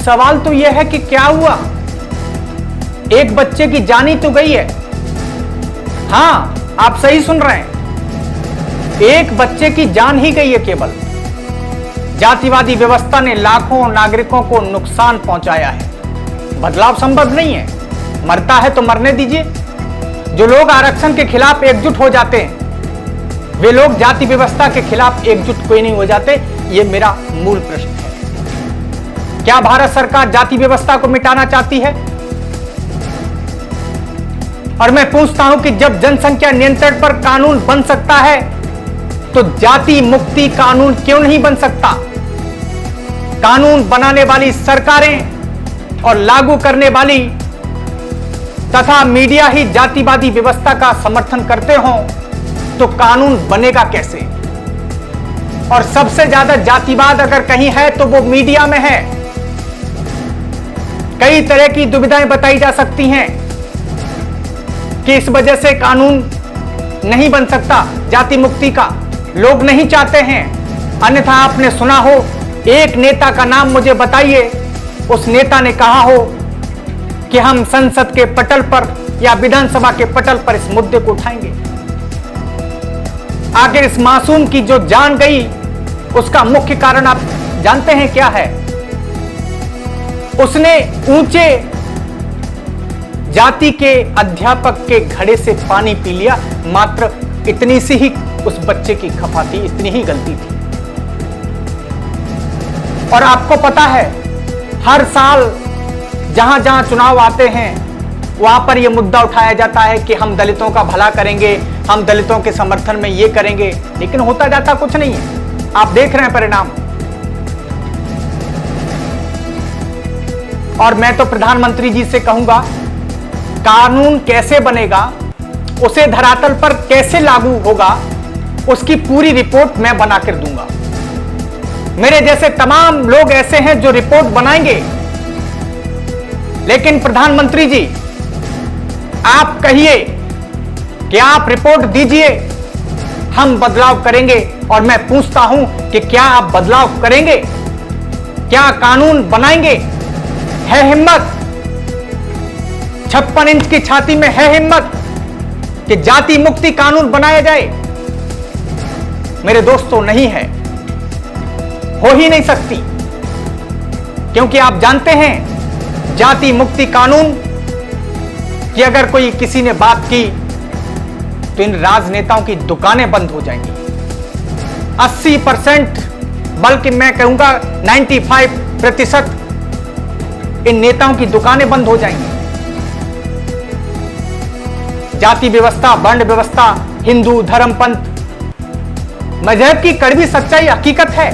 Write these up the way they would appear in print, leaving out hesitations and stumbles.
सवाल तो यह है कि क्या हुआ, एक बच्चे की जान ही तो गई है। हां, आप सही सुन रहे हैं, एक बच्चे की जान ही गई है केवल। जातिवादी व्यवस्था ने लाखों नागरिकों को नुकसान पहुंचाया है। बदलाव संभव नहीं है, मरता है तो मरने दीजिए। जो लोग आरक्षण के खिलाफ एकजुट हो जाते हैं, वे लोग जाति व्यवस्था के खिलाफ एकजुट क्यों नहीं हो जाते, यह मेरा मूल प्रश्न है। क्या भारत सरकार जाति व्यवस्था को मिटाना चाहती है? और मैं पूछता हूं कि जब जनसंख्या नियंत्रण पर कानून बन सकता है तो जाति मुक्ति कानून क्यों नहीं बन सकता? कानून बनाने वाली सरकारें और लागू करने वाली तथा मीडिया ही जातिवादी व्यवस्था का समर्थन करते हो तो कानून बनेगा कैसे? और सबसे ज्यादा जातिवाद अगर कहीं है तो वो मीडिया में है। कई तरह की दुविधाएं बताई जा सकती हैं कि इस वजह से कानून नहीं बन सकता जाति मुक्ति का, लोग नहीं चाहते हैं। अन्यथा आपने सुना हो, एक नेता का नाम मुझे बताइए, उस नेता ने कहा हो कि हम संसद के पटल पर या विधानसभा के पटल पर इस मुद्दे को उठाएंगे। आखिर इस मासूम की जो जान गई उसका मुख्य कारण आप जानते हैं क्या है? उसने ऊंचे जाति के अध्यापक के घड़े से पानी पी लिया। मात्र इतनी सी ही उस बच्चे की खफा थी, इतनी ही गलती थी। और आपको पता है, हर साल जहां जहां चुनाव आते हैं वहां पर यह मुद्दा उठाया जाता है कि हम दलितों का भला करेंगे, हम दलितों के समर्थन में ये करेंगे, लेकिन होता जाता कुछ नहीं है। आप देख रहे हैं परिणाम। और मैं तो प्रधानमंत्री जी से कहूंगा, कानून कैसे बनेगा, उसे धरातल पर कैसे लागू होगा, उसकी पूरी रिपोर्ट मैं बनाकर दूंगा। मेरे जैसे तमाम लोग ऐसे हैं जो रिपोर्ट बनाएंगे। लेकिन प्रधानमंत्री जी, आप कहिए कि आप रिपोर्ट दीजिए, हम बदलाव करेंगे। और मैं पूछता हूं कि क्या आप बदलाव करेंगे? क्या कानून बनाएंगे? है हिम्मत? 56 इंच की छाती में है हिम्मत कि जाति मुक्ति कानून बनाया जाए? मेरे दोस्तों, नहीं है, हो ही नहीं सकती। क्योंकि आप जानते हैं, जाति मुक्ति कानून की अगर कोई किसी ने बात की तो इन राजनेताओं की दुकानें बंद हो जाएंगी। 80%, बल्कि मैं कहूंगा 95% इन नेताओं की दुकानें बंद हो जाएंगी। जाति व्यवस्था, वर्ण व्यवस्था, हिंदू धर्म, पंथ, मजहब की कड़वी सच्चाई हकीकत है।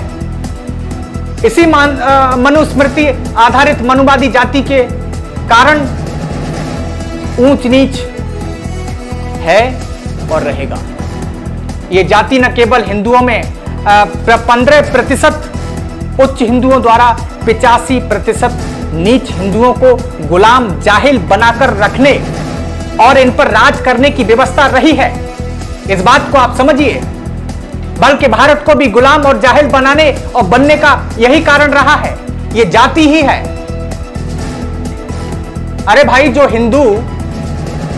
इसी मनुस्मृति आधारित मनुवादी जाति के कारण ऊंच नीच है और रहेगा। यह जाति न केवल हिंदुओं में 15% उच्च हिंदुओं द्वारा 85% नीच हिंदुओं को गुलाम जाहिल बनाकर रखने और इन पर राज करने की व्यवस्था रही है। इस बात को आप समझिए। बल्कि भारत को भी गुलाम और जाहिल बनाने और बनने का यही कारण रहा है, यह जाति ही है। अरे भाई, जो हिंदू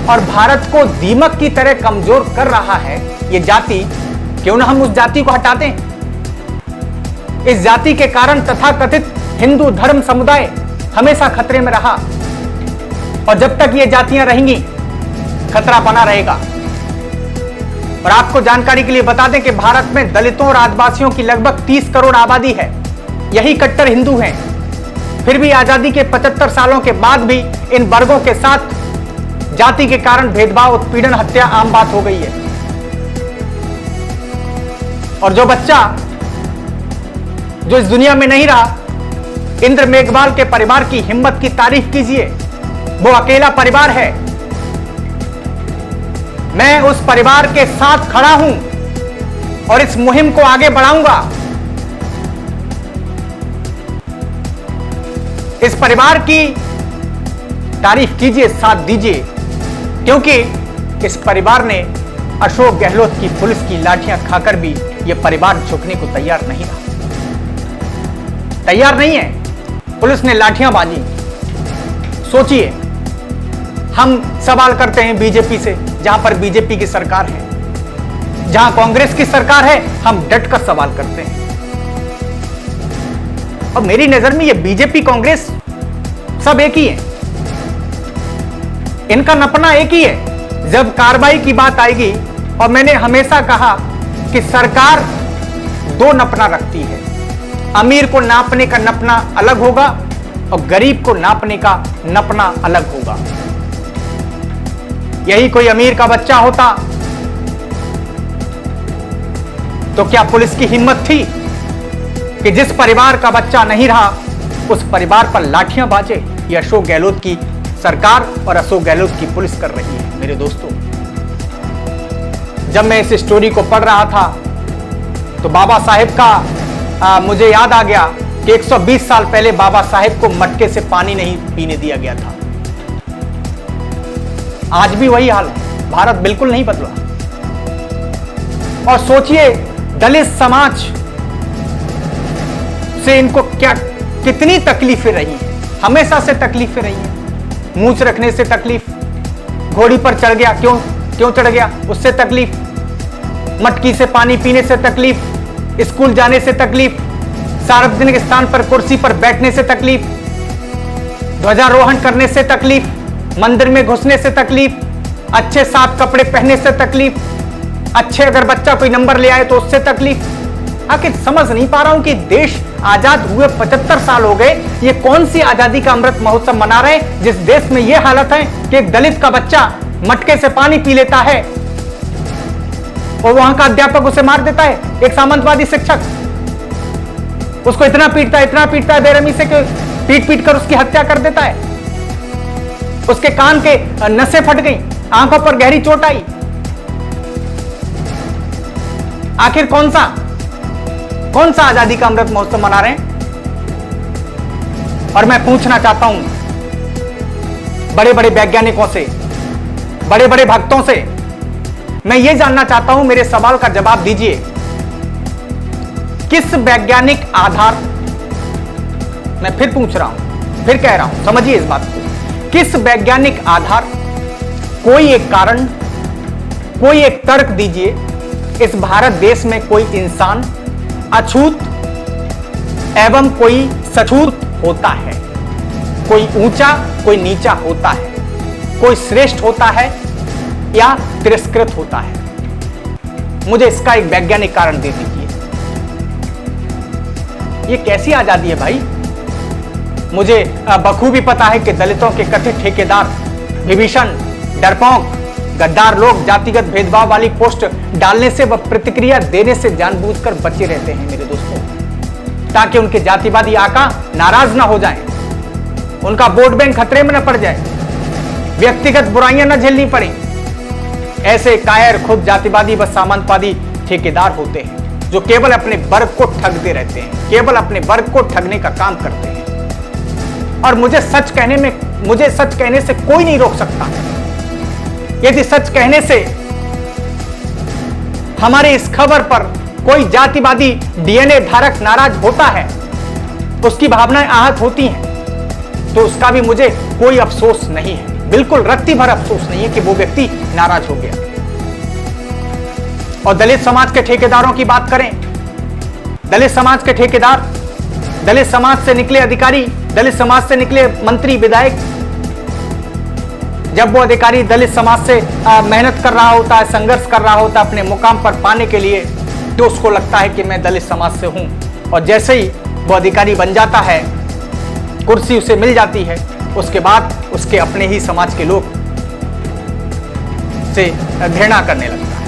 और भारत को दीमक की तरह कमजोर कर रहा है यह जाति, क्यों ना हम उस जाति को हटा दें। इस जाति के कारण तथाकथित हिंदू धर्म समुदाय हमेशा खतरे में रहा और जब तक ये जातियां रहेंगी खतरा बना रहेगा। और आपको जानकारी के लिए बता दें कि भारत में दलितों और आदिवासियों की लगभग 30 करोड़ आबादी है। यही कट्टर हिंदू हैं। फिर भी आजादी के 75 सालों के बाद भी इन वर्गों के साथ जाति के कारण भेदभाव, उत्पीड़न, हत्या आम बात हो गई है। और जो बच्चा जो इस दुनिया में नहीं रहा, इंद्र मेघवाल के परिवार की हिम्मत की तारीफ कीजिए। वो अकेला परिवार है। मैं उस परिवार के साथ खड़ा हूं और इस मुहिम को आगे बढ़ाऊंगा। इस परिवार की तारीफ कीजिए, साथ दीजिए, क्योंकि इस परिवार ने अशोक गहलोत की पुलिस की लाठियां खाकर भी यह परिवार झुकने को तैयार नहीं रहा, तैयार नहीं है। पुलिस ने लाठियां बाजी। सोचिए, हम सवाल करते हैं बीजेपी से, जहां पर बीजेपी की सरकार है, जहां कांग्रेस की सरकार है, हम डट कर सवाल करते हैं। और मेरी नजर में ये बीजेपी कांग्रेस सब एक ही है, इनका नपना एक ही है। जब कार्रवाई की बात आएगी, और मैंने हमेशा कहा कि सरकार दो नपना रखती है, अमीर को नापने का नपना अलग होगा और गरीब को नापने का नपना अलग होगा। यही कोई अमीर का बच्चा होता तो क्या पुलिस की हिम्मत थी कि जिस परिवार का बच्चा नहीं रहा उस परिवार पर लाठियां बाजे? ये अशोक गहलोत की सरकार और अशोक गहलोत की पुलिस कर रही है। मेरे दोस्तों, जब मैं इस स्टोरी को पढ़ रहा था तो बाबा साहेब का मुझे याद आ गया कि 120 साल पहले बाबा साहेब को मटके से पानी नहीं पीने दिया गया था। आज भी वही हाल है, भारत बिल्कुल नहीं बदला। और सोचिए, दलित समाज से इनको क्या कितनी तकलीफें रही है, हमेशा से तकलीफें रही है। मूंछ रखने से तकलीफ, घोड़ी पर चढ़ गया, क्यों चढ़ गया उससे तकलीफ, मटकी से पानी पीने से तकलीफ, स्कूल जाने से तकलीफ, सार्वजनिक स्थान पर कुर्सी पर बैठने से तकलीफ, ध्वजारोहण करने से तकलीफ, मंदिर में घुसने से तकलीफ, अच्छे साफ कपड़े पहनने से तकलीफ, अच्छे अगर बच्चा कोई नंबर ले आए तो उससे तकलीफ। आखिर समझ नहीं पा रहा हूं कि देश आजाद हुए 75 साल हो गए, ये कौन सी आजादी का अमृत महोत्सव मना रहे हैं जिस देश में यह हालत है कि एक दलित का बच्चा मटके से पानी पी लेता है और वहां का अध्यापक उसे मार देता है। एक सामंतवादी शिक्षक उसको इतना पीटता है बेरहमी से कि पीट कर उसकी हत्या कर देता है। उसके कान के नसें फट गई, आंखों पर गहरी चोट आई। आखिर कौन सा आजादी का अमृत महोत्सव मना रहे हैं? और मैं पूछना चाहता हूं बड़े बड़े वैज्ञानिकों से, बड़े बड़े भक्तों से, मैं यह जानना चाहता हूं, मेरे सवाल का जवाब दीजिए। किस वैज्ञानिक आधार, मैं फिर पूछ रहा हूं, फिर कह रहा हूं, समझिए इस बात को, किस वैज्ञानिक आधार, कोई एक कारण, कोई एक तर्क दीजिए, इस भारत देश में कोई इंसान अछूत एवं कोई सछूत होता है, कोई ऊंचा कोई नीचा होता है, कोई श्रेष्ठ होता है या तिरस्कृत होता है? मुझे इसका एक वैज्ञानिक कारण दे दीजिए। ये कैसी आजादी है भाई? मुझे बखूबी पता है कि दलितों के कथित ठेकेदार, विभीषण, डरपोक, गद्दार लोग जातिगत भेदभाव वाली पोस्ट डालने से व प्रतिक्रिया देने से जानबूझकर बचे रहते हैं मेरे दोस्तों, ताकि उनके जातिवादी आका नाराज ना हो जाएं, उनका वोट बैंक खतरे में न पड़ जाए, व्यक्तिगत बुराइयां न झेलनी पड़े। ऐसे कायर खुद जातिवादी व सामंतवादी ठेकेदार होते हैं जो केवल अपने वर्ग को ठगते रहते हैं, केवल अपने वर्ग को ठगने का काम करते हैं। और मुझे सच कहने से कोई नहीं रोक सकता। यदि सच कहने से हमारे इस खबर पर कोई जातिवादी डीएनए धारक नाराज होता है, उसकी भावनाएं आहत होती हैं, तो उसका भी मुझे कोई अफसोस नहीं है, बिल्कुल रत्ती भर अफसोस नहीं है कि वो व्यक्ति नाराज हो गया। और दलित समाज के ठेकेदारों की बात करें, दलित समाज के ठेकेदार, दलित समाज से निकले अधिकारी, दलित समाज से निकले मंत्री, विधायक, जब वो अधिकारी दलित समाज से मेहनत कर रहा होता है, संघर्ष कर रहा होता है अपने मुकाम पर पाने के लिए, तो उसको लगता है कि मैं दलित समाज से हूं। और जैसे ही वो अधिकारी बन जाता है, कुर्सी उसे मिल जाती है, उसके बाद उसके अपने ही समाज के लोग से घृणा करने लगता है,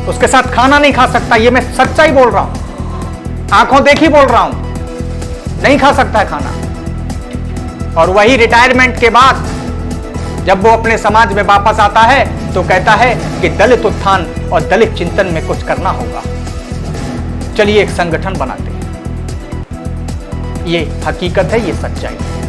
उसके साथ खाना नहीं खा सकता। ये मैं सच्चाई बोल रहा हूं, आंखों देखी बोल रहा हूं, नहीं खा सकता है खाना। और वही रिटायरमेंट के बाद जब वो अपने समाज में वापस आता है तो कहता है कि दलित उत्थान और दलित चिंतन में कुछ करना होगा, चलिए एक संगठन बनाते हैं। ये हकीकत है, ये सच्चाई है।